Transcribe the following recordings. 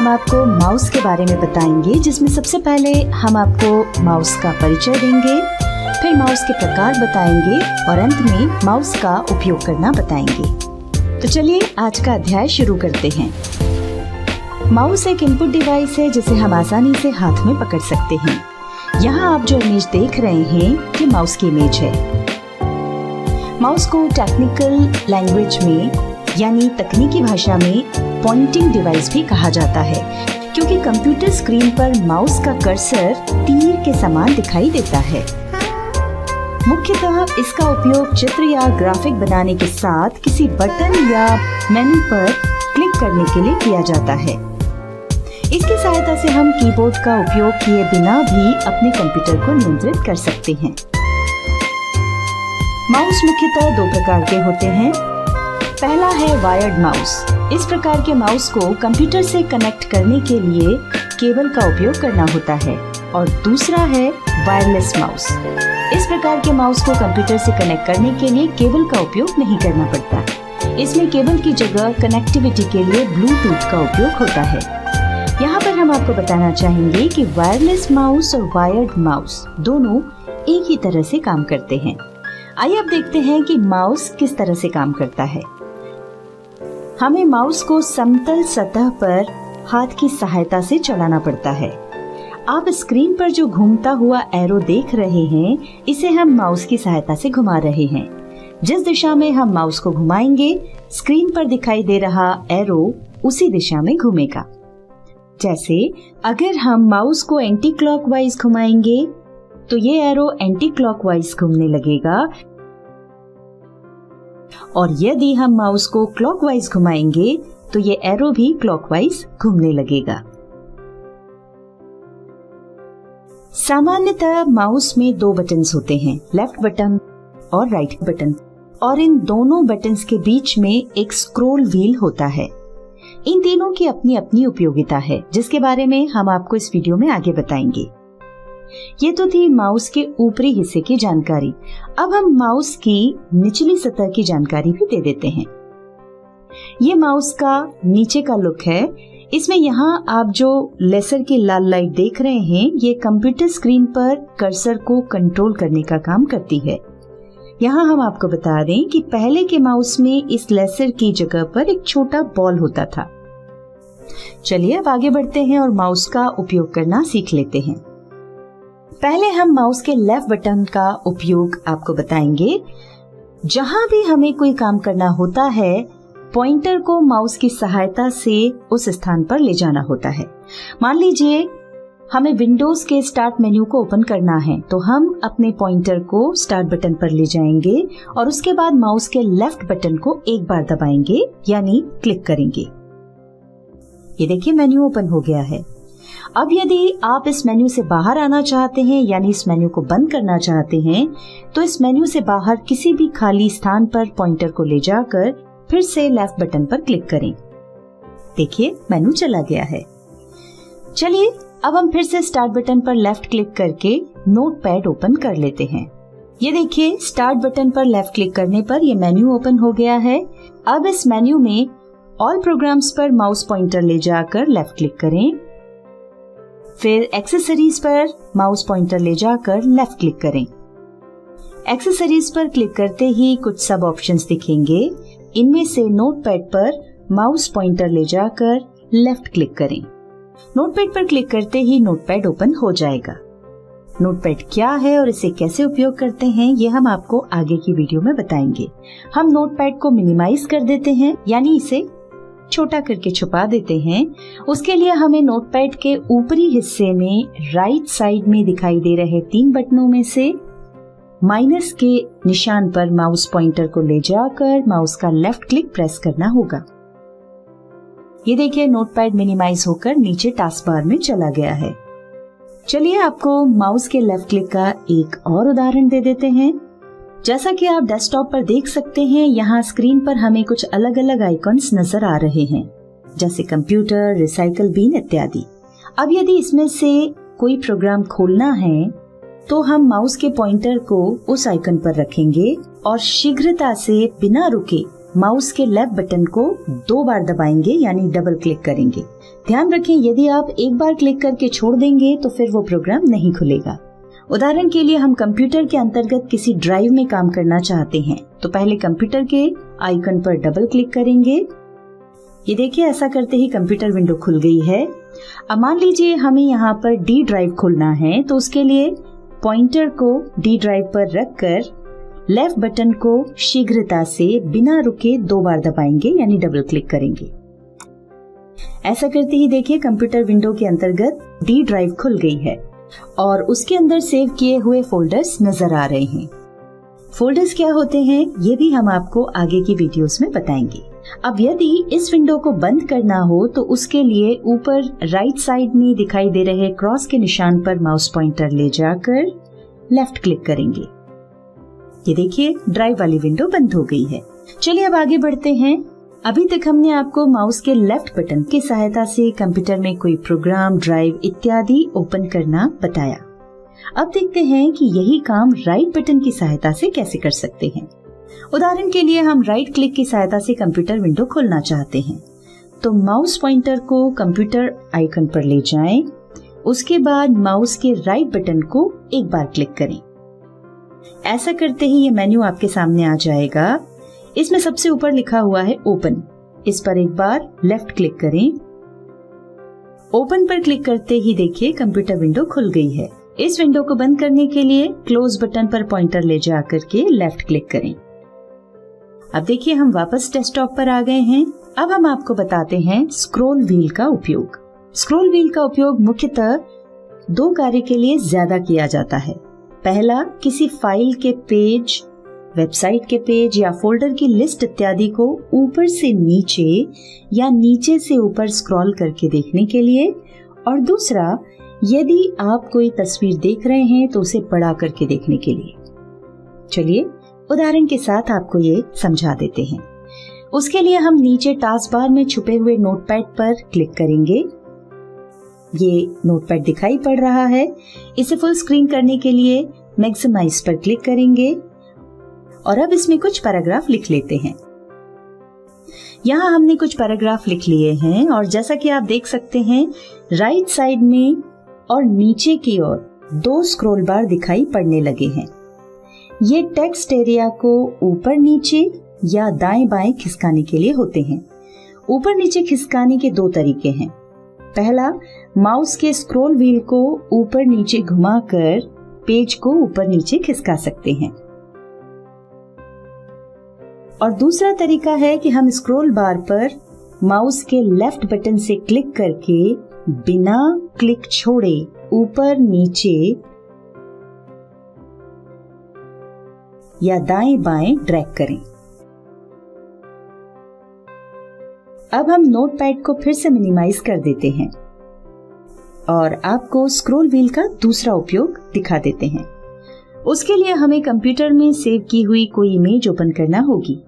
हम आपको माउस के बारे में बताएंगे, जिसमें सबसे पहले हम आपको माउस का परिचय देंगे, फिर माउस के प्रकार बताएंगे और अंत में माउस का उपयोग करना बताएंगे। तो चलिए आज का अध्याय शुरू करते हैं। माउस एक इनपुट डिवाइस है जिसे हम आसानी से हाथ में पकड़ सकते हैं। यहाँ आप जो इमेज देख रहे हैं ये माउस की इमेज है। माउस को टेक्निकल लैंग्वेज में यानी तकनीकी भाषा में पॉइंटिंग डिवाइस भी कहा जाता है, क्योंकि कंप्यूटर स्क्रीन पर माउस का कर्सर तीर के समान दिखाई देता है। मुख्यतः इसका उपयोग चित्र या ग्राफिक बनाने के साथ किसी बटन या मेन्यू पर क्लिक करने के लिए किया जाता है। इसकी सहायता से हम कीबोर्ड का उपयोग किए बिना भी अपने कंप्यूटर को नियंत्रित कर सकते हैं। माउस मुख्यतः दो प्रकार के होते हैं। पहला है वायर्ड माउस। इस प्रकार के माउस को कंप्यूटर से कनेक्ट करने के लिए केबल का उपयोग करना होता है, और दूसरा है वायरलेस माउस। इस प्रकार के माउस को कंप्यूटर से कनेक्ट करने के लिए केबल का उपयोग नहीं करना पड़ता। इसमें केबल की जगह कनेक्टिविटी के लिए ब्लूटूथ का उपयोग होता है। यहाँ पर हम आपको बताना चाहेंगे कि वायरलेस माउस और वायर्ड माउस दोनों एक ही तरह से काम करते हैं। आइए अब देखते हैं कि माउस किस तरह से काम करता है। हमें माउस को समतल सतह पर हाथ की सहायता से चलाना पड़ता है। आप स्क्रीन पर जो घूमता हुआ एरो देख रहे हैं, इसे हम माउस की सहायता से घुमा रहे हैं। जिस दिशा में हम माउस को घुमाएंगे, स्क्रीन पर दिखाई दे रहा एरो उसी दिशा में घूमेगा। जैसे अगर हम माउस को एंटी क्लॉकवाइज घुमाएंगे तो ये एरो एंटी क्लॉकवाइज घूमने लगेगा, और यदि हम माउस को क्लॉकवाइज घुमाएंगे तो ये एरो भी क्लॉकवाइज घूमने लगेगा। सामान्यतः माउस में दो बटन्स होते हैं, लेफ्ट बटन और राइट बटन, और इन दोनों बटन्स के बीच में एक स्क्रॉल व्हील होता है। इन तीनों की अपनी अपनी उपयोगिता है, जिसके बारे में हम आपको इस वीडियो में आगे बताएंगे। ये तो थी माउस के ऊपरी हिस्से की जानकारी। अब हम माउस की निचली सतह की जानकारी भी दे देते हैं। ये माउस का नीचे का लुक है। इसमें यहाँ आप जो लेजर की लाल लाइट देख रहे हैं, ये कंप्यूटर स्क्रीन पर कर्सर को कंट्रोल करने का काम करती है। यहाँ हम आपको बता दें कि पहले के माउस में इस लेजर की जगह पर एक छोटा बॉल होता था। चलिए अब आगे बढ़ते हैं और माउस का उपयोग करना सीख लेते हैं। पहले हम माउस के लेफ्ट बटन का उपयोग आपको बताएंगे। जहां भी हमें कोई काम करना होता है, पॉइंटर को माउस की सहायता से उस स्थान पर ले जाना होता है। मान लीजिए हमें विंडोज के स्टार्ट मेन्यू को ओपन करना है, तो हम अपने पॉइंटर को स्टार्ट बटन पर ले जाएंगे और उसके बाद माउस के लेफ्ट बटन को एक बार दबाएंगे, यानी क्लिक करेंगे। ये देखिए मेन्यू ओपन हो गया है। अब यदि आप इस मेन्यू से बाहर आना चाहते हैं, यानी इस मेन्यू को बंद करना चाहते हैं, तो इस मेन्यू से बाहर किसी भी खाली स्थान पर पॉइंटर को ले जाकर फिर से लेफ्ट बटन पर क्लिक करें। देखिए मेन्यू चला गया है। चलिए अब हम फिर से स्टार्ट बटन पर लेफ्ट क्लिक करके नोटपैड ओपन कर लेते हैं। ये देखिए स्टार्ट बटन पर लेफ्ट क्लिक करने पर ये मेन्यू ओपन हो गया है। अब इस मेन्यू में ऑल प्रोग्राम्स पर माउस पॉइंटर ले जाकर लेफ्ट क्लिक करें, फिर एक्सेसरीज पर माउस पॉइंटर ले जाकर लेफ्ट क्लिक करें। एक्सेसरीज पर क्लिक करते ही कुछ सब ऑप्शंस दिखेंगे। इनमें से नोटपैड पर माउस पॉइंटर ले जाकर लेफ्ट क्लिक करें। नोटपैड पर क्लिक करते ही नोटपैड ओपन हो जाएगा। नोटपैड क्या है और इसे कैसे उपयोग करते हैं, ये हम आपको आगे की वीडियो में बताएंगे। हम नोटपैड को मिनिमाइज कर देते हैं, यानी इसे छोटा करके छुपा देते हैं। उसके लिए हमें नोटपैड के ऊपरी हिस्से में राइट साइड में दिखाई दे रहे 3 बटनों में से माइनस के निशान पर माउस पॉइंटर को ले जाकर माउस का लेफ्ट क्लिक प्रेस करना होगा। ये देखिए नोटपैड मिनिमाइज होकर नीचे टास्क बार में चला गया है। चलिए आपको माउस के लेफ्ट क्लिक का एक और उदाहरण दे देते हैं। जैसा कि आप डेस्कटॉप पर देख सकते हैं, यहाँ स्क्रीन पर हमें कुछ अलग अलग आइकॉन्स नजर आ रहे हैं, जैसे कंप्यूटर, रिसाइकल बिन इत्यादि। अब यदि इसमें से कोई प्रोग्राम खोलना है तो हम माउस के पॉइंटर को उस आइकन पर रखेंगे और शीघ्रता से बिना रुके माउस के लेफ्ट बटन को 2 बार दबाएंगे, यानी डबल क्लिक करेंगे। ध्यान रखें, यदि आप एक बार क्लिक करके छोड़ देंगे तो फिर वो प्रोग्राम नहीं खुलेगा। उदाहरण के लिए हम कंप्यूटर के अंतर्गत किसी ड्राइव में काम करना चाहते हैं, तो पहले कंप्यूटर के आइकन पर डबल क्लिक करेंगे। ये देखिए, ऐसा करते ही कंप्यूटर विंडो खुल गई है। अब मान लीजिए हमें यहाँ पर डी ड्राइव खोलना है, तो उसके लिए पॉइंटर को डी ड्राइव पर रखकर लेफ्ट बटन को शीघ्रता से बिना रुके 2 बार दबाएंगे, यानी डबल क्लिक करेंगे। ऐसा करते ही देखिए कंप्यूटर विंडो के अंतर्गत डी ड्राइव खुल गई है और उसके अंदर सेव किए हुए फोल्डर्स नजर आ रहे हैं। फोल्डर्स क्या होते हैं ये भी हम आपको आगे की वीडियोस में बताएंगे। अब यदि इस विंडो को बंद करना हो तो उसके लिए ऊपर राइट साइड में दिखाई दे रहे क्रॉस के निशान पर माउस पॉइंटर ले जाकर लेफ्ट क्लिक करेंगे। ये देखिए ड्राइव वाली विंडो बंद हो गई है। चलिए अब आगे बढ़ते हैं। अभी तक हमने आपको माउस के लेफ्ट बटन की सहायता से कंप्यूटर में कोई प्रोग्राम, ड्राइव इत्यादि ओपन करना बताया। अब देखते हैं कि यही काम राइट बटन की सहायता से कैसे कर सकते हैं। उदाहरण के लिए हम राइट क्लिक की सहायता से कंप्यूटर विंडो खोलना चाहते हैं, तो माउस पॉइंटर को कंप्यूटर आइकन पर ले जाएं, उसके बाद माउस के राइट बटन को एक बार क्लिक करें। ऐसा करते ही ये मेन्यू आपके सामने आ जाएगा। इसमें सबसे ऊपर लिखा हुआ है ओपन, इस पर एक बार लेफ्ट क्लिक करें। ओपन पर क्लिक करते ही देखिए कंप्यूटर विंडो खुल गई है। इस विंडो को बंद करने के लिए क्लोज बटन पर पॉइंटर ले जाकर के लेफ्ट क्लिक करें। अब देखिए हम वापस डेस्कटॉप पर आ गए हैं। अब हम आपको बताते हैं स्क्रॉल व्हील का उपयोग। स्क्रॉल व्हील का उपयोग मुख्यतः 2 कार्य के लिए ज्यादा किया जाता है। पहला, किसी फाइल के पेज, वेबसाइट के पेज या फोल्डर की लिस्ट इत्यादि को ऊपर से नीचे या नीचे से ऊपर स्क्रॉल करके देखने के लिए, और दूसरा, यदि आप कोई तस्वीर देख रहे हैं तो उसे बड़ा करके देखने के लिए। चलिए उदाहरण के साथ आपको ये समझा देते हैं। उसके लिए हम नीचे टास्क बार में छुपे हुए नोटपैड पर क्लिक करेंगे। ये नोटपैड दिखाई पड़ रहा है। इसे फुल स्क्रीन करने के लिए मैक्सिमाइज पर क्लिक करेंगे और अब इसमें कुछ पैराग्राफ लिख लेते हैं। यहाँ हमने कुछ पैराग्राफ लिख लिए हैं और जैसा कि आप देख सकते हैं राइट साइड में और नीचे की ओर 2 स्क्रॉल बार दिखाई पड़ने लगे हैं। ये टेक्स्ट एरिया को ऊपर नीचे या दाएं बाएं खिसकाने के लिए होते हैं। ऊपर नीचे खिसकाने के 2 तरीके हैं। पहला, माउस के स्क्रॉल व्हील को ऊपर नीचे घुमाकर पेज को ऊपर नीचे खिसका सकते हैं, और दूसरा तरीका है कि हम स्क्रॉल बार पर माउस के लेफ्ट बटन से क्लिक करके बिना क्लिक छोड़े ऊपर नीचे या दाएं बाएं ड्रैग करें। अब हम नोटपैड को फिर से मिनिमाइज कर देते हैं और आपको स्क्रॉल व्हील का दूसरा उपयोग दिखा देते हैं। उसके लिए हमें कंप्यूटर में सेव की हुई कोई इमेज ओपन करना होगी।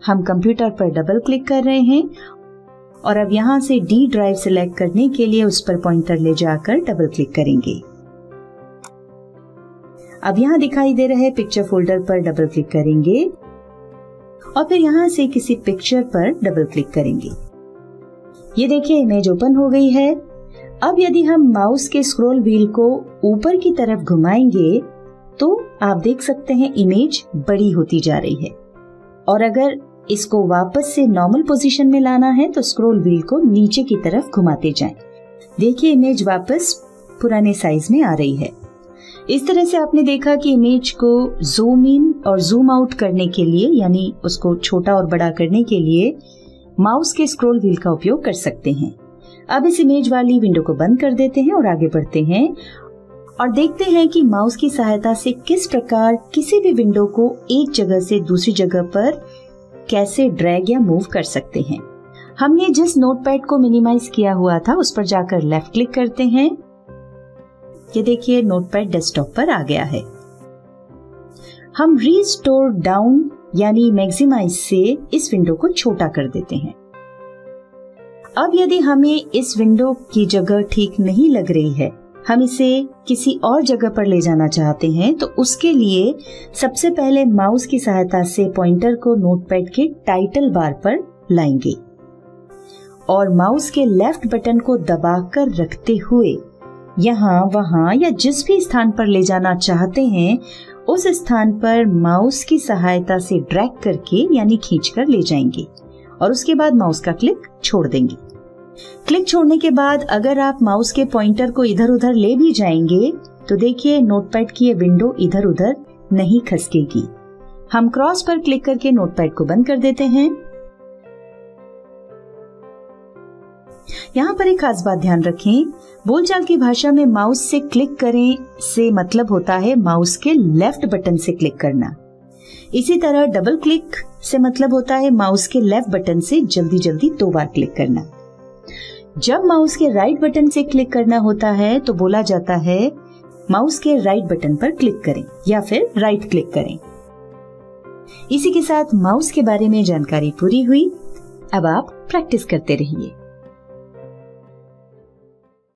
हम कंप्यूटर पर डबल क्लिक कर रहे हैं और अब यहाँ से डी ड्राइव सिलेक्ट करने के लिए उस पर पॉइंटर ले जाकर डबल क्लिक करेंगे। अब यहाँ दिखाई दे रहे पिक्चर फोल्डर पर डबल क्लिक करेंगे और फिर यहाँ से किसी पिक्चर पर डबल क्लिक करेंगे। ये देखिए इमेज ओपन हो गई है। अब यदि हम माउस के स्क्रॉल व्हील को ऊपर की तरफ घुमाएंगे तो आप देख सकते हैं इमेज बड़ी होती जा रही है, और अगर इसको वापस से नॉर्मल पोजीशन में लाना है तो स्क्रॉल व्हील को नीचे की तरफ घुमाते जाएं। देखिए इमेज वापस पुराने साइज में आ रही है। इस तरह से आपने देखा कि इमेज को जूम इन और जूम आउट करने के लिए, यानी उसको छोटा और बड़ा करने के लिए माउस के स्क्रॉल व्हील का उपयोग कर सकते हैं। अब इस इमेज वाली विंडो को बंद कर देते हैं और आगे बढ़ते हैं और देखते हैं कि माउस की सहायता से किस प्रकार किसी भी विंडो को एक जगह से दूसरी जगह पर कैसे ड्रैग या मूव कर सकते हैं। हमने जिस नोटपैड को मिनिमाइज किया हुआ था उस पर जाकर लेफ्ट क्लिक करते हैं। ये देखिए नोटपैड डेस्कटॉप पर आ गया है। हम रीस्टोर डाउन यानी मैक्सिमाइज से इस विंडो को छोटा कर देते हैं। अब यदि हमें इस विंडो की जगह ठीक नहीं लग रही है, हम इसे किसी और जगह पर ले जाना चाहते हैं, तो उसके लिए सबसे पहले माउस की सहायता से पॉइंटर को नोटपैड के टाइटल बार पर लाएंगे। और माउस के लेफ्ट बटन को दबाकर रखते हुए यहाँ वहाँ या जिस भी स्थान पर ले जाना चाहते हैं उस स्थान पर माउस की सहायता से ड्रैग करके यानी खींचकर ले जाएंगे और उसके बाद माउस का क्लिक छोड़ देंगे। क्लिक छोड़ने के बाद अगर आप माउस के पॉइंटर को इधर उधर ले भी जाएंगे तो देखिए नोटपैड की ये विंडो इधर उधर नहीं खसकेगी। हम क्रॉस पर क्लिक करके नोटपैड को बंद कर देते हैं। यहाँ पर एक खास बात ध्यान रखें, बोलचाल की भाषा में माउस से क्लिक करें से मतलब होता है माउस के लेफ्ट बटन से क्लिक करना। इसी तरह डबल क्लिक से मतलब होता है माउस के लेफ्ट बटन से जल्दी जल्दी 2 बार क्लिक करना। जब माउस के राइट बटन से क्लिक करना होता है तो बोला जाता है माउस के राइट बटन पर क्लिक करें या फिर राइट क्लिक करें। इसी के साथ माउस के बारे में जानकारी पूरी हुई। अब आप प्रैक्टिस करते रहिए।